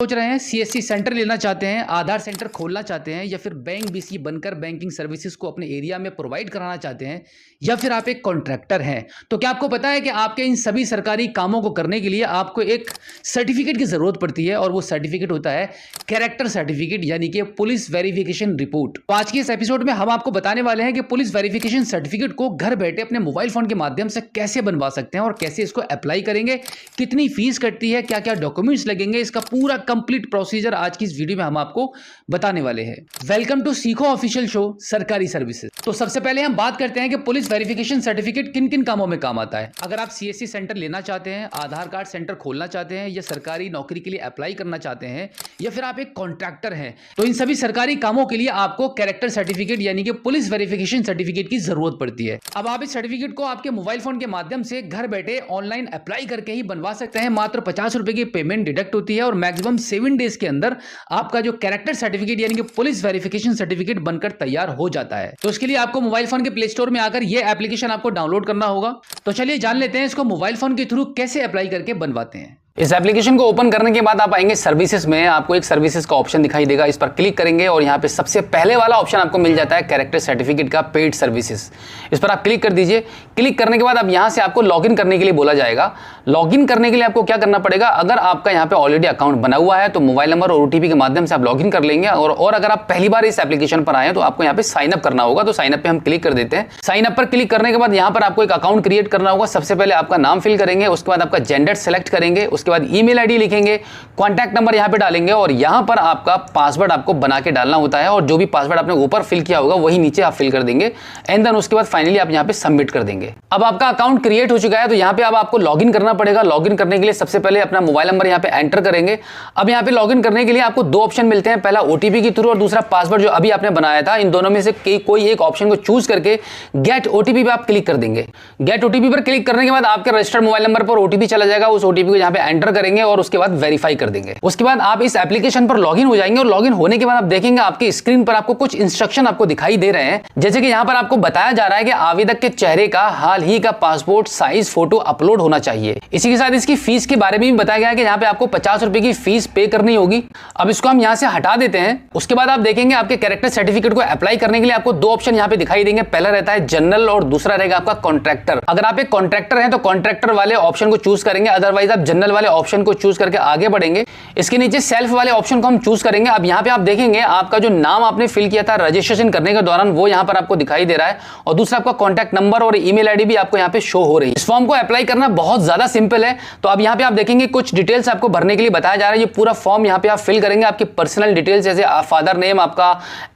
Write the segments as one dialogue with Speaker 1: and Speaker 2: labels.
Speaker 1: सोच रहे हैं सीएससी सेंटर लेना चाहते हैं, आधार सेंटर खोलना चाहते हैं, या फिर बैंक बीसी बनकर बैंकिंग सर्विसेज को अपने एरिया में प्रोवाइड कराना चाहते हैं, या फिर आप एक कॉन्ट्रैक्टर हैं, तो क्या आपको पता है कि आपके इन सभी सरकारी कामों को करने के लिए आपको एक सर्टिफिकेट की जरूरत पड़ती है, और वो सर्टिफिकेट होता है कैरेक्टर सर्टिफिकेट, यानी कि पुलिस वेरिफिकेशन रिपोर्ट। तो आज के इस एपिसोड में हम आपको बताने वाले हैं कि पुलिस वेरिफिकेशन सर्टिफिकेट को घर बैठे अपने मोबाइल फोन के माध्यम से कैसे बनवा सकते हैं और कैसे इसको अप्लाई करेंगे, कितनी फीस कटती है, क्या क्या डॉक्यूमेंट्स लगेंगे, इसका पूरा कंप्लीट प्रोसीजर आज की इस वीडियो में हम आपको बताने वाले हैं। वेलकम टू सीखो ऑफिशियल शो सरकारी सर्विसेज। तो सबसे पहले हम बात करते हैं कि पुलिस वेरिफिकेशन सर्टिफिकेट किन किन कामों में काम आता है। अगर आप सीएससी सेंटर लेना चाहते हैं, आधार कार्ड सेंटर खोलना चाहते हैं, या सरकारी नौकरी के लिए अप्लाई करना चाहते हैं, या फिर आप एक कॉन्ट्रैक्टर हैं, तो इन सभी सरकारी कामों के लिए आपको कैरेक्टर सर्टिफिकेट यानी कि पुलिस वेरिफिकेशन सर्टिफिकेट की जरूरत पड़ती है। अब आप इस सर्टिफिकेट को आपके मोबाइल फोन के माध्यम से घर बैठे ऑनलाइन अप्लाई करके ही बनवा सकते हैं। मात्र 50 रुपए की पेमेंट डिडक्ट होती है और मैक्सिमम 7 डेज के अंदर आपका जो कैरेक्टर सर्टिफिकेट यानी कि पुलिस वेरिफिकेशन सर्टिफिकेट बनकर तैयार हो जाता है। तो इसके लिए आपको मोबाइल फोन के प्ले स्टोर में आकर यह एप्लीकेशन आपको डाउनलोड करना होगा। तो चलिए जान लेते हैं इसको मोबाइल फोन के थ्रू कैसे अप्लाई करके बनवाते हैं।
Speaker 2: इस एप्लीकेशन को ओपन करने के बाद आप आएंगे सर्विसेज में, आपको एक सर्विसेज का ऑप्शन दिखाई देगा, इस पर क्लिक करेंगे और यहाँ पे सबसे पहले वाला ऑप्शन आपको मिल जाता है कैरेक्टर सर्टिफिकेट का पेड सर्विसेज। इस पर आप क्लिक कर दीजिए। क्लिक करने के बाद अब यहाँ से आपको लॉगिन करने के लिए बोला जाएगा। लॉगिन करने के लिए आपको क्या करना पड़ेगा, अगर आपका यहाँ पे ऑलरेडी अकाउंट बना हुआ है तो मोबाइल नंबर और ओटीपी के माध्यम से आप लॉगिन कर लेंगे, और अगर आप पहली बार इस एप्लीकेशन पर आए तो आपको यहाँ पे साइन अप करना होगा। तो साइन अप पे हम क्लिक कर देते हैं। साइन अप पर क्लिक करने के बाद यहाँ पर आपको एक अकाउंट क्रिएट करना होगा। सबसे पहले आपका नाम फिल करेंगे, उसके बाद आपका जेंडर सेलेक्ट करेंगे, उसके बाद ईमेल आईडी लिखेंगे, कॉन्टैक्ट नंबर यहां पे डालेंगे, और यहां पर आपका पासवर्ड आपको बना के डालना होता है, और जो भी पासवर्ड आपने ऊपर फिल किया होगा वही नीचे आप फिल कर देंगे। एंड देन उसके बाद फाइनली आप यहां पे सबमिट कर देंगे। अब आपका अकाउंट क्रिएट हो चुका है, तो यहां पे अब आपको लॉगिन करना पड़ेगा। लॉगिन करने के लिए सबसे पहले अपना मोबाइल नंबर यहां पे एंटर करेंगे। अब यहां पे लॉगिन करने के लिए आपको दो ऑप्शन मिलते हैं, पहला ओटीपी के थ्रू और दूसरा पासवर्ड जो अभी आपने बनाया था। इन दोनों में से कोई एक ऑप्शन को चूज करके गेट ओटीपी पे आप क्लिक कर देंगे। गेट ओटीपी पर क्लिक करने के बाद आपके रजिस्टर्ड मोबाइल नंबर पर ओटीपी चला जाएगा। उस ओटीपी को यहां पे एंटर करेंगे और उसके बाद वेरीफाई कर देंगे। उसके बाद आप इस एप्लीकेशन पर लॉगिन हो जाएंगे, और लॉगिन होने के बाद आप देखेंगे आपकी स्क्रीन पर आपको कुछ इंस्ट्रक्शन आपको दिखाई दे रहे हैं। जैसे कि यहां पर आपको बताया जा रहा है कि आवेदक के चेहरे का हाल ही का पासपोर्ट साइज फोटो अपलोड होना चाहिए। इसी के साथ इसकी फीस के बारे में भी बताया गया है कि यहां पे आपको 50 रुपए की फीस पे करनी होगी। अब इसको हम यहां से हटा देते हैं। उसके बाद आप देखेंगे आपके कैरेक्टर सर्टिफिकेट को अप्लाई करने के लिए आपको दो ऑप्शन यहां पे दिखाई देंगे। पहला रहता है जनरल और दूसरा रहेगा आपका कॉन्ट्रैक्टर। अगर आप एक कॉन्ट्रैक्टर हैं तो कॉन्ट्रैक्टर वाले ऑप्शन को चूज करेंगे, अदरवाइज आप जनरल वाले ऑप्शन को चूज करके आगे बढ़ेंगे। इसके नीचे सेल्फ वाले ऑप्शन को हम चूज करेंगे। अब यहां पे आप देखेंगे आपका जो नाम आपने फिल किया था रजिस्ट्रेशन करने के दौरान वो यहां पर आपको दिखाई दे रहा है, और दूसरा आपका कॉन्टैक्ट नंबर और ईमेल आईडी भी आपको यहां पे शो हो रही है। इस फॉर्म को अप्लाई करना बहुत ज्यादा सिंपल है। तो अब यहां पे आप देखेंगे कुछ डिटेल्स आपको भरने के लिए बताया जा रहा है। ये पूरा फॉर्म यहां पे आप फिल करेंगे, आपकी पर्सनल डिटेल्स जैसे फादर नेम, आपका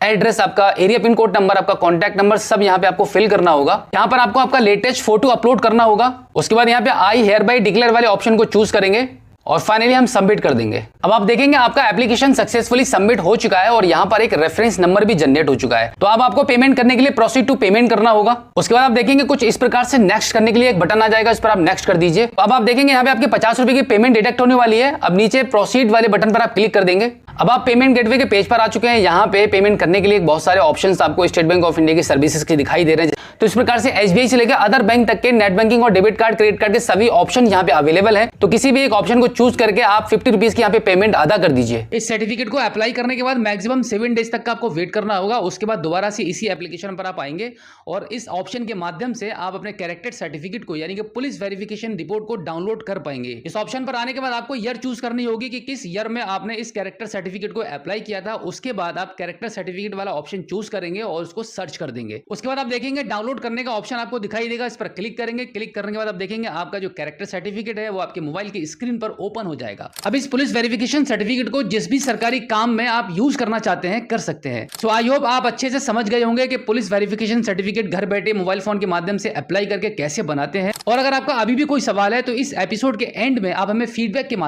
Speaker 2: एड्रेस, आपका एरिया पिन कोड नंबर, आपका कॉन्टैक्ट नंबर सब यहां पे आपको फिल करना होगा। यहां पर आपको आपका लेटेस्ट फोटो अपलोड करना होगा। उसके बाद यहां पे आई हेयर बाय डिक्लेयर वाले ऑप्शन को चूज करेंगे और फाइनली हम सबमिट कर देंगे। अब आप देखेंगे आपका एप्लीकेशन सक्सेसफुली सबमिट हो चुका है और यहां पर एक रेफरेंस नंबर भी जनरेट हो चुका है। तो अब आपको पेमेंट करने के लिए प्रोसीड टू पेमेंट करना होगा। उसके बाद आप देखेंगे कुछ इस प्रकार से नेक्स्ट करने के लिए एक बटन आ जाएगा, इस पर आप नेक्स्ट कर दीजिए। अब आप देखेंगे यहाँ पे आपके 50 रुपए की पेमेंट डिडक्ट होने वाली है। अब नीचे प्रोसीड वाले बटन पर आप क्लिक कर देंगे। अब आप पेमेंट गेटवे के पेज पर आ चुके हैं। यहाँ पे पेमेंट करने के लिए बहुत सारे ऑप्शंस आपको स्टेट बैंक ऑफ इंडिया की सर्विसेज के दिखाई दे रहे हैं। तो इस प्रकार से एसबीआई से लेकर अदर बैंक तक के नेट बैंकिंग और डेबिट कार्ड, क्रेडिट कार्ड के सभी ऑप्शन यहाँ पे अवेलेबल है। तो किसी भी एक ऑप्शन को चूज करके आप 50 रुपीज की यहाँ पे पेमेंट अदा कर दीजिए।
Speaker 1: इस सर्टिफिकेट को अप्लाई करने के बाद मैक्सिमम 7 डेज तक का आपको वेट करना होगा। उसके बाद दोबारा से इसी एप्लीकेशन पर आप आएंगे और इस ऑप्शन के माध्यम से आप अपने कैरेक्टर सर्टिफिकेट को यानी कि पुलिस वेरिफिकेशन रिपोर्ट को डाउनलोड कर पाएंगे। इस ऑप्शन पर आने के बाद आपको ईयर चूज करनी होगी कि किस ईयर में आपने इस कैरेक्टर सर्टिफिकेट को अप्लाई किया था। उसके बाद आप कैरेक्टर सर्टिफिकेट वाला ऑप्शन चूज करेंगे और उसको सर्च कर देंगे। उसके बाद आप देखेंगे डाउनलोड करने का ऑप्शन आपको दिखाई देगा, इस पर क्लिक करेंगे। क्लिक करने के बाद आप देखेंगे आपका जो कैरेक्टर सर्टिफिकेट है वो आपके मोबाइल की स्क्रीन पर ओपन हो जाएगा। अब इस पुलिस वेरिफिकेशन सर्टिफिकेट को जिस भी सरकारी काम में आप यूज करना चाहते हैं कर सकते हैं। सो आई होप आप अच्छे से समझ गए होंगे कि पुलिस वेरिफिकेशन सर्टिफिकेट घर बैठे मोबाइल फोन के माध्यम से अप्लाई करके कैसे बनाते हैं। और अगर आपका अभी भी कोई सवाल है तो इस एपिसोड के एंड में आप हमें फीडबैक के माध्यम